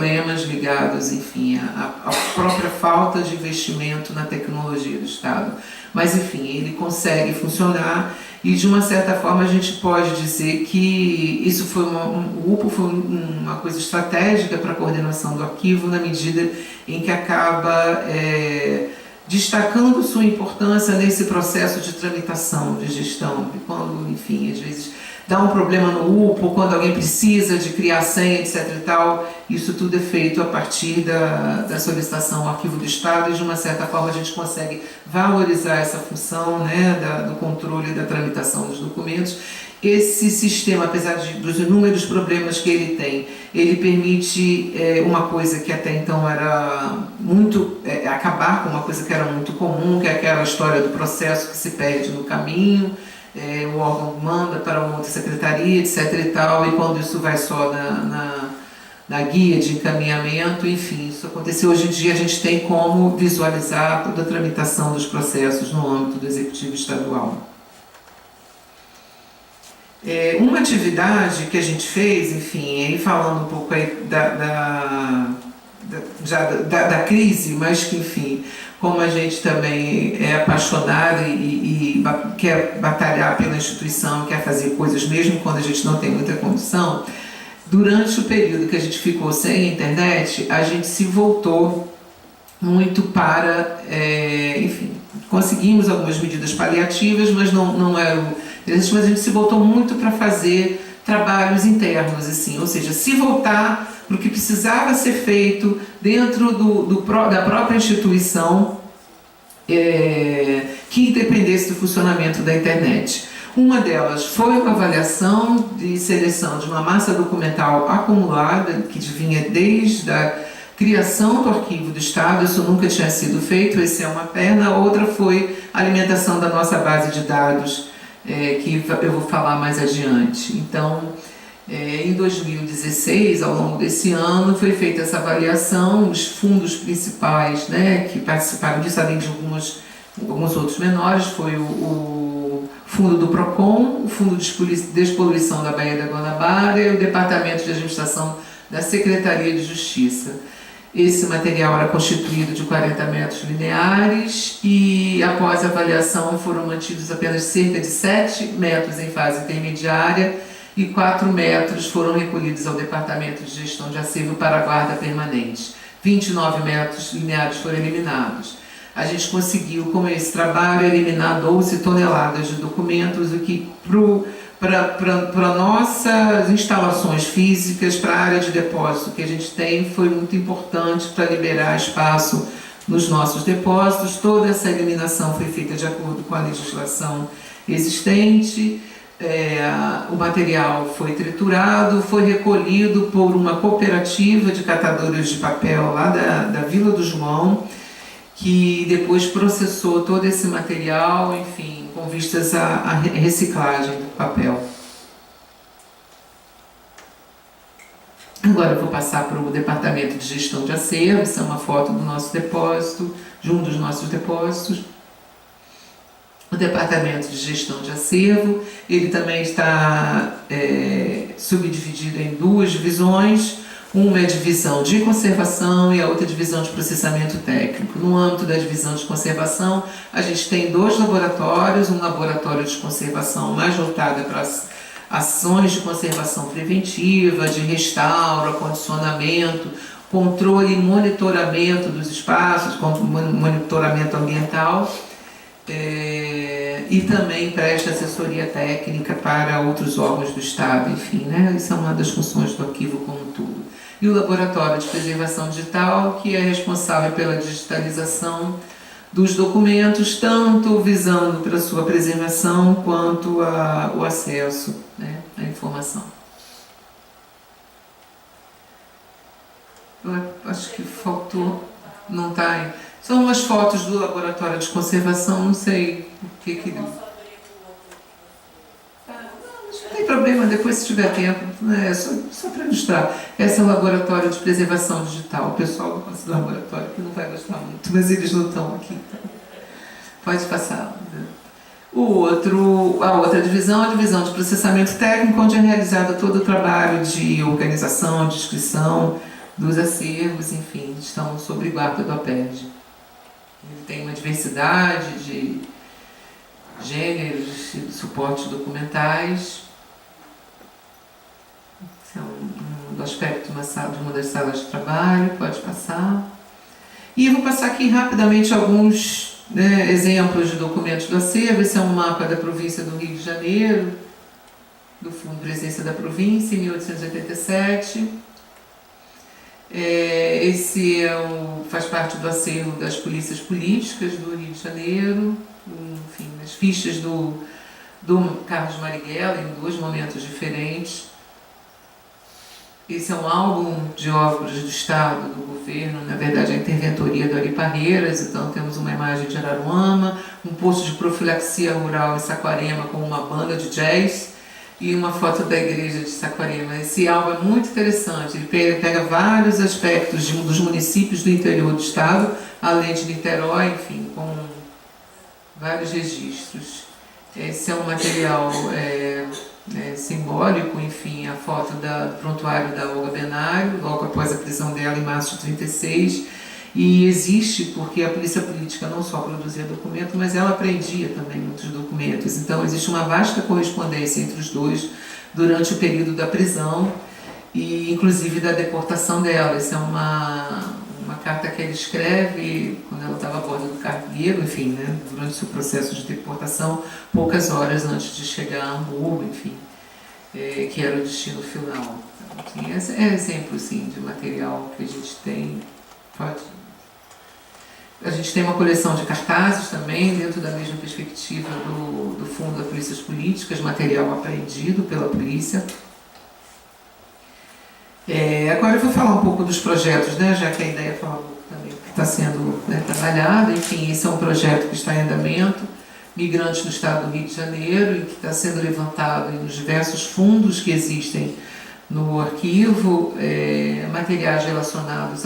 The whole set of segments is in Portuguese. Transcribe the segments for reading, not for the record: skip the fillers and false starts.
problemas ligados, enfim, à própria falta de investimento na tecnologia do Estado. Mas, enfim, ele consegue funcionar e, de uma certa forma, a gente pode dizer que isso foi o UPO foi uma coisa estratégica para a coordenação do arquivo, na medida em que acaba destacando sua importância nesse processo de tramitação, de gestão, e quando, enfim, às vezes dá um problema no UPO, quando alguém precisa de criar senha, etc. e tal, isso tudo é feito a partir da solicitação ao Arquivo do Estado e, de uma certa forma, a gente consegue valorizar essa função, né, do controle da tramitação dos documentos. Esse sistema, apesar dos inúmeros problemas que ele tem, ele permite uma coisa que até então era muito... acabar com uma coisa que era muito comum, que é aquela história do processo que se perde no caminho, o órgão manda para uma outra secretaria, etc. e tal, e quando isso vai só na guia de encaminhamento, enfim, isso aconteceu. Hoje em dia a gente tem como visualizar toda a tramitação dos processos no âmbito do Executivo Estadual. Uma atividade que a gente fez, enfim, aí falando um pouco aí da crise, mas que, enfim, como a gente também é apaixonado e quer batalhar pela instituição, quer fazer coisas mesmo quando a gente não tem muita condição, durante o período que a gente ficou sem internet, a gente se voltou muito para, enfim, conseguimos algumas medidas paliativas, mas não era mas a gente se voltou muito para fazer trabalhos internos, assim, ou seja, se voltar para o que precisava ser feito dentro da própria instituição que independesse do funcionamento da internet. Uma delas foi uma avaliação de seleção de uma massa documental acumulada, que vinha desde a criação do Arquivo do Estado, isso nunca tinha sido feito, essa é uma perna. A outra foi a alimentação da nossa base de dados, que eu vou falar mais adiante. Então, em 2016, ao longo desse ano, foi feita essa avaliação, os fundos principais, né, que participaram disso, além de alguns outros menores, foi o fundo do PROCON, o Fundo de Despoluição da Baía da Guanabara e o Departamento de Administração da Secretaria de Justiça. Esse material era constituído de 40 metros lineares e, após a avaliação, foram mantidos apenas cerca de 7 metros em fase intermediária e 4 metros foram recolhidos ao Departamento de Gestão de Acervo para a guarda permanente. 29 metros lineares foram eliminados. A gente conseguiu, com esse trabalho, eliminar 12 toneladas de documentos, o que para nossas instalações físicas, para a área de depósito que a gente tem, foi muito importante para liberar espaço nos nossos depósitos. Toda essa eliminação foi feita de acordo com a legislação existente. O material foi triturado, foi recolhido por uma cooperativa de catadores de papel lá da Vila do João, que depois processou todo esse material, enfim, com vistas à reciclagem do papel. Agora eu vou passar para o Departamento de Gestão de Acervo. Essa é uma foto do nosso depósito, de um dos nossos depósitos. O Departamento de Gestão de Acervo, ele também está subdividido em duas divisões. Uma é a divisão de conservação e a outra divisão de processamento técnico. No âmbito da divisão de conservação, a gente tem 2 laboratórios, um laboratório de conservação mais voltado para as ações de conservação preventiva, de restauro, acondicionamento, controle e monitoramento dos espaços, monitoramento ambiental, e também presta assessoria técnica para outros órgãos do Estado, enfim, né? Isso é uma das funções do arquivo como um todo. E o Laboratório de Preservação Digital, que é responsável pela digitalização dos documentos, tanto visando para sua preservação quanto o acesso, né, à informação. Eu acho que faltou, não está aí. São as fotos do Laboratório de Conservação, não sei o que que... Não tem problema, depois se tiver tempo, só para ilustrar. Esse é o Laboratório de Preservação Digital. O pessoal do laboratório que não vai gostar muito, mas eles não estão aqui. Então pode passar. A outra divisão é a divisão de processamento técnico, onde é realizado todo o trabalho de organização, de inscrição dos acervos, enfim, estão sob guarda do APERJ. Ele tem uma diversidade de gêneros e de suportes documentais. Esse é um aspecto de uma das salas de trabalho, pode passar. E eu vou passar aqui rapidamente alguns exemplos de documentos do acervo. Esse é um mapa da província do Rio de Janeiro, do Fundo de Presidência da Província, em 1887. Esse faz parte do acervo das polícias políticas do Rio de Janeiro, enfim, as fichas do Carlos Marighella, em dois momentos diferentes. Esse é um álbum de obras do Estado, do governo, na verdade a interventoria do Ari Parreiras. Então temos uma imagem de Araruama, um posto de profilaxia rural em Saquarema com uma banda de jazz e uma foto da igreja de Saquarema. Esse álbum é muito interessante, ele pega vários aspectos dos municípios do interior do Estado, além de Niterói, enfim, com vários registros. Esse é um material simbólico, enfim, a foto do prontuário da Olga Benário, logo após a prisão dela em março de 1936, e existe porque a polícia política não só produzia documento, mas ela apreendia também muitos documentos. Então existe uma vasta correspondência entre os dois durante o período da prisão e inclusive da deportação dela. Essa é uma carta que ele escreve quando ela estava a bordo do cargueiro, enfim, né, durante o seu processo de deportação, poucas horas antes de chegar a Hamburgo, enfim, que era o destino final. Então, esse é exemplo, sim, de material que a gente tem. A gente tem uma coleção de cartazes também, dentro da mesma perspectiva do Fundo das Polícias Políticas, material apreendido pela polícia. Agora eu vou falar um pouco dos projetos, né, já que a ideia é falar um pouco também do que está sendo trabalhado. Enfim, esse é um projeto que está em andamento, Migrantes no Estado do Rio de Janeiro, e que está sendo levantado nos diversos fundos que existem no arquivo, materiais relacionados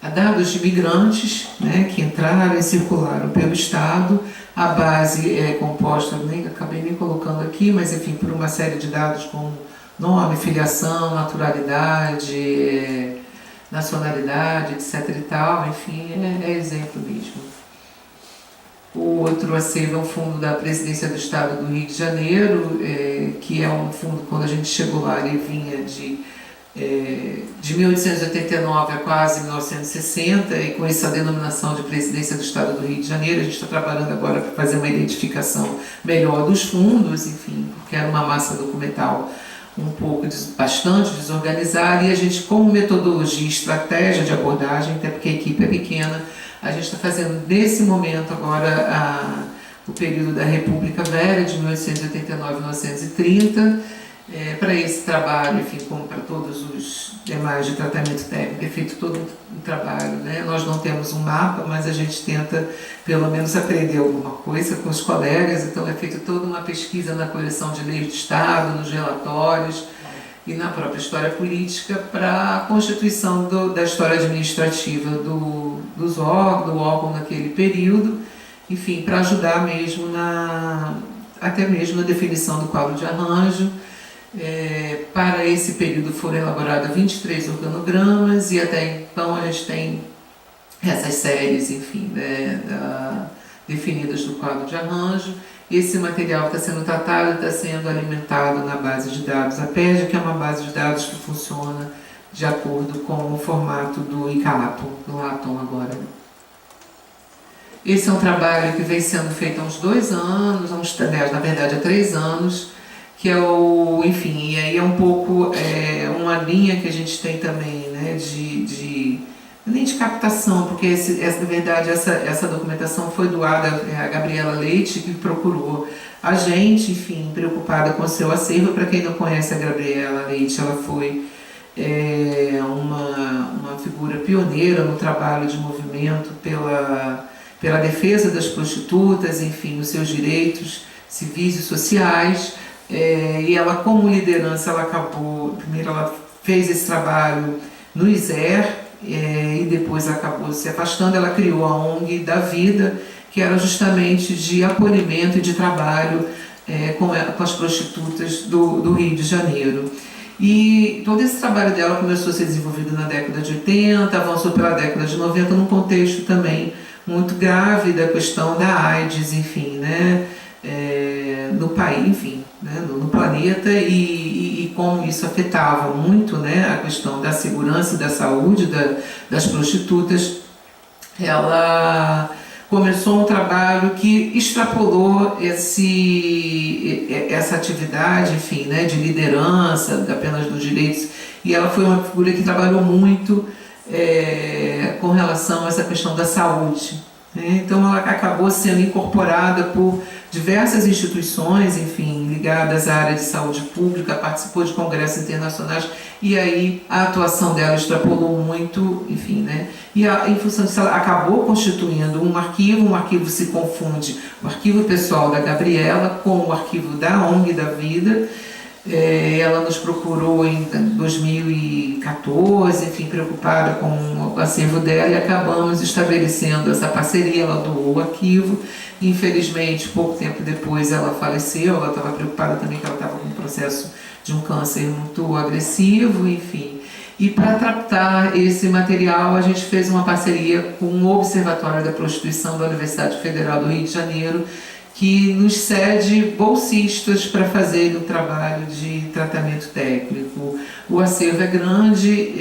a dados de migrantes, né, que entraram e circularam pelo Estado. A base é composta, acabei nem colocando aqui, mas enfim, por uma série de dados como nome, filiação, naturalidade, nacionalidade, etc. e tal, enfim, é exemplo mesmo. O outro acervo é um fundo da Presidência do Estado do Rio de Janeiro, que é um fundo, quando a gente chegou lá, ele vinha de 1889 a quase 1960, e com essa denominação de Presidência do Estado do Rio de Janeiro. A gente está trabalhando agora para fazer uma identificação melhor dos fundos, enfim, porque era uma massa documental um pouco bastante desorganizada, e a gente, como metodologia e estratégia de abordagem, até porque a equipe é pequena, a gente está fazendo nesse momento agora o período da República Velha, de 1889 a 1930, para esse trabalho, enfim, como para todos os demais de tratamento técnico, é feito todo um trabalho, né? Nós não temos um mapa, mas a gente tenta pelo menos aprender alguma coisa com os colegas. Então é feita toda uma pesquisa na coleção de leis de Estado, nos relatórios e na própria história política, para a constituição da história administrativa do órgão naquele período, enfim, para ajudar mesmo até mesmo na definição do quadro de arranjo. Para esse período foram elaborados 23 organogramas, e até então a gente tem essas séries, enfim, definidas do quadro de arranjo. Esse material está sendo tratado e está sendo alimentado na base de dados APERJ, que é uma base de dados que funciona de acordo com o formato do ICAPO, do Atom agora. Esse é um trabalho que vem sendo feito há uns 2 anos, na verdade há 3 anos, que é enfim, e aí é um pouco uma linha que a gente tem também, né, nem de captação, porque na verdade essa documentação foi doada a Gabriela Leite, que procurou a gente, enfim, preocupada com o seu acervo. Para quem não conhece a Gabriela Leite, ela foi uma figura pioneira no trabalho de movimento pela defesa das prostitutas, enfim, nos seus direitos civis e sociais. E ela, como liderança, primeiro ela fez esse trabalho no ISER, e depois acabou se afastando. Ela criou a ONG da Vida, que era justamente de acolhimento e de trabalho com as prostitutas do Rio de Janeiro. E todo esse trabalho dela começou a ser desenvolvido na década de 80, avançou pela década de 90, num contexto também muito grave da questão da AIDS, enfim, né? No país, enfim, né? No planeta, e como isso afetava muito, né? A questão da segurança e da saúde das prostitutas. Ela começou um trabalho que extrapolou essa atividade, enfim, né, de liderança, apenas dos direitos, e ela foi uma figura que trabalhou muito com relação a essa questão da saúde, né? Então ela acabou sendo incorporada por diversas instituições, enfim, ligadas à área de saúde pública, participou de congressos internacionais, e aí a atuação dela extrapolou muito, enfim, né? E em função disso, ela acabou constituindo um arquivo se confunde, o arquivo pessoal da Gabriela com o arquivo da ONG da Vida. Ela nos procurou em 2014, enfim, preocupada com o acervo dela, e acabamos estabelecendo essa parceria. Ela doou o arquivo. Infelizmente, pouco tempo depois ela faleceu. Ela estava preocupada também, que ela estava com um processo de um câncer muito agressivo, enfim. E para tratar esse material, a gente fez uma parceria com o Observatório da Prostituição da Universidade Federal do Rio de Janeiro, que nos cede bolsistas para fazer o trabalho de tratamento técnico. O acervo é grande,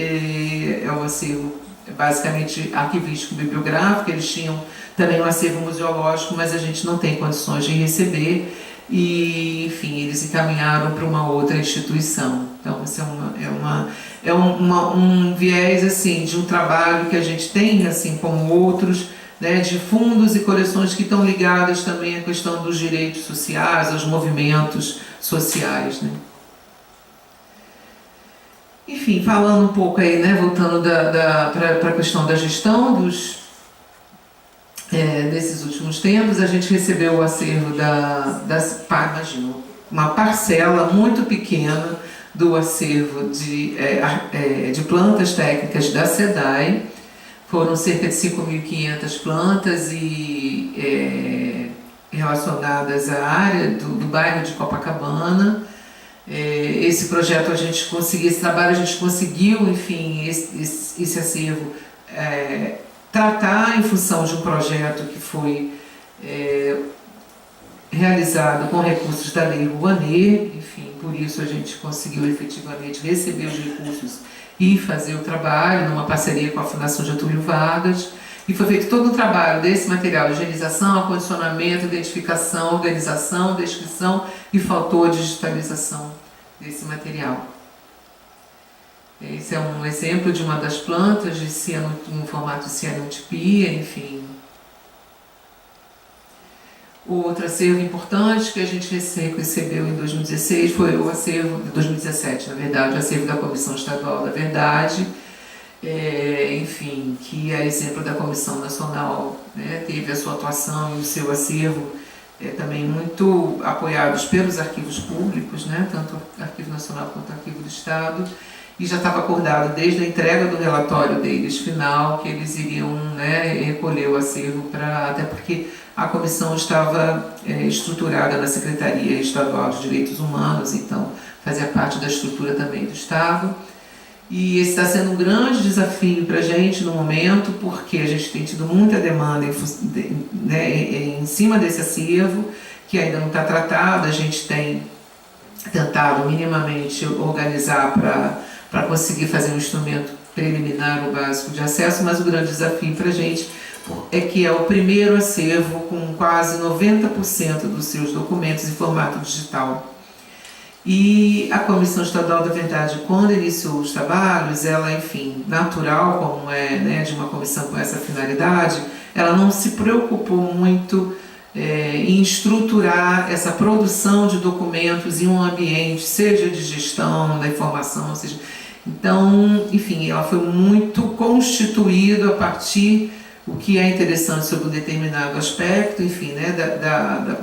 é um acervo basicamente arquivístico-bibliográfico. Eles tinham também um acervo museológico, mas a gente não tem condições de receber, e, enfim, eles encaminharam para uma outra instituição. Então, isso um viés, assim, de um trabalho que a gente tem, assim como outros, né, de fundos e coleções que estão ligadas também à questão dos direitos sociais, aos movimentos sociais, né. Enfim, falando um pouco aí, né, voltando para a questão da gestão desses últimos tempos, a gente recebeu o acervo imagina, uma parcela muito pequena do acervo de plantas técnicas da SEDAI. Foram cerca de 5.500 plantas relacionadas à área do bairro de Copacabana. Esse projeto esse trabalho a gente conseguiu, enfim, esse acervo tratar em função de um projeto que foi realizado com recursos da Lei Rouanet. Enfim, por isso a gente conseguiu efetivamente receber os recursos e fazer o trabalho numa parceria com a Fundação Getúlio Vargas. E foi feito todo o trabalho desse material: higienização, acondicionamento, identificação, organização, descrição, e faltou a digitalização desse material. Esse é um exemplo de uma das plantas no formato de cianotipia, enfim. Outro acervo importante que a gente recebeu em 2016 foi o acervo de 2017, na verdade, o acervo da Comissão Estadual da Verdade, enfim, que é exemplo da Comissão Nacional, né, teve a sua atuação e o seu acervo também muito apoiados pelos arquivos públicos, né, tanto o Arquivo Nacional quanto o Arquivo do Estado, e já estava acordado desde a entrega do relatório deles final que eles iriam, né, recolher o acervo, até porque a comissão estava estruturada na Secretaria Estadual de Direitos Humanos, então fazia parte da estrutura também do Estado. E esse está sendo um grande desafio para a gente no momento, porque a gente tem tido muita demanda em cima desse acervo, que ainda não está tratado. A gente tem tentado minimamente organizar para conseguir fazer um instrumento preliminar ou básico de acesso, mas o grande desafio para a gente é que é o primeiro acervo com quase 90% dos seus documentos em formato digital. E a Comissão Estadual da Verdade, quando iniciou os trabalhos, ela, enfim, natural, como né, de uma comissão com essa finalidade, ela não se preocupou muito em estruturar essa produção de documentos em um ambiente, seja de gestão da informação, seja... Então, enfim, ela foi muito constituída a partir o que é interessante sobre um determinado aspecto, enfim, né,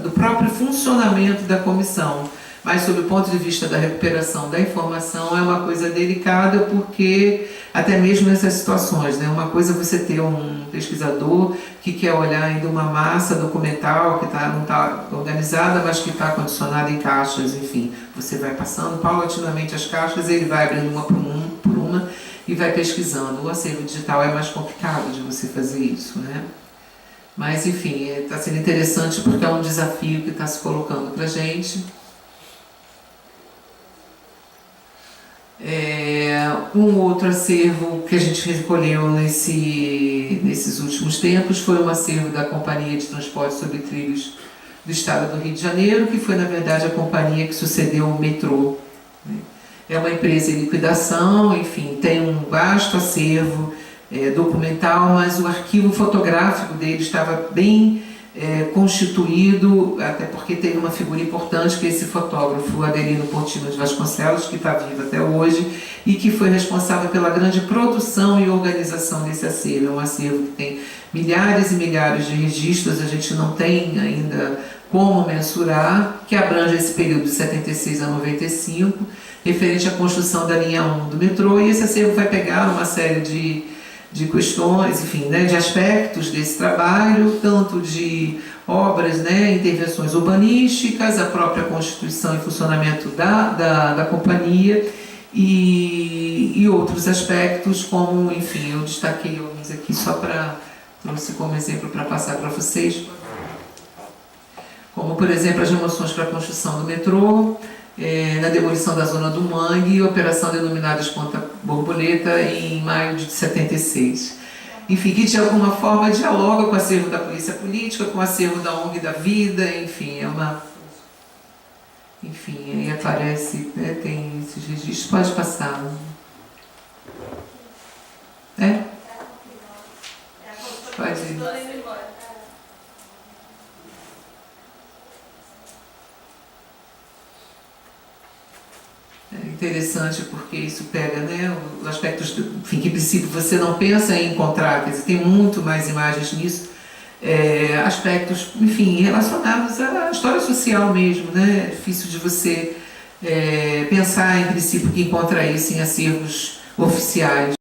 do próprio funcionamento da comissão. Mas, sob o ponto de vista da recuperação da informação, é uma coisa delicada, porque até mesmo nessas situações, né, uma coisa é você ter um pesquisador que quer olhar ainda uma massa documental que não está organizada, mas que está condicionada em caixas, enfim. Você vai passando paulatinamente as caixas, ele vai abrindo uma por uma e vai pesquisando. O acervo digital é mais complicado de você fazer isso, né? Mas, enfim, está sendo interessante porque é um desafio que está se colocando para a gente. Um outro acervo que a gente recolheu nesses últimos tempos foi um acervo da Companhia de Transporte sobre Trilhos do Estado do Rio de Janeiro, que foi, na verdade, a companhia que sucedeu o metrô. É uma empresa em liquidação, enfim, tem um vasto acervo documental, mas o arquivo fotográfico dele estava bem constituído, até porque tem uma figura importante que é esse fotógrafo Adelino Portino de Vasconcelos, que está vivo até hoje e que foi responsável pela grande produção e organização desse acervo. É um acervo que tem milhares e milhares de registros, a gente não tem ainda como mensurar, que abrange esse período de 76 a 95, referente à construção da linha 1 do metrô, e esse acervo vai pegar uma série de questões, enfim, né, de aspectos desse trabalho, tanto de obras, né, intervenções urbanísticas, a própria constituição e funcionamento da companhia e outros aspectos, como, enfim, eu destaquei alguns aqui só trouxe como exemplo para passar para vocês, como, por exemplo, as remoções para a construção do metrô, na demolição da zona do Mangue, operação denominada Ponta Borboleta em maio de 76. Enfim, que de alguma forma dialoga com o acervo da polícia política, com o acervo da ONG da vida, enfim, Enfim, aí aparece, tem esses registros, pode passar. Pode ir. É interessante porque isso pega, né, os aspectos, enfim, que em princípio você não pensa em encontrar, quer dizer, tem muito mais imagens nisso, aspectos, enfim, relacionados à história social mesmo, né, é difícil de você pensar em princípio que encontra isso em acervos oficiais.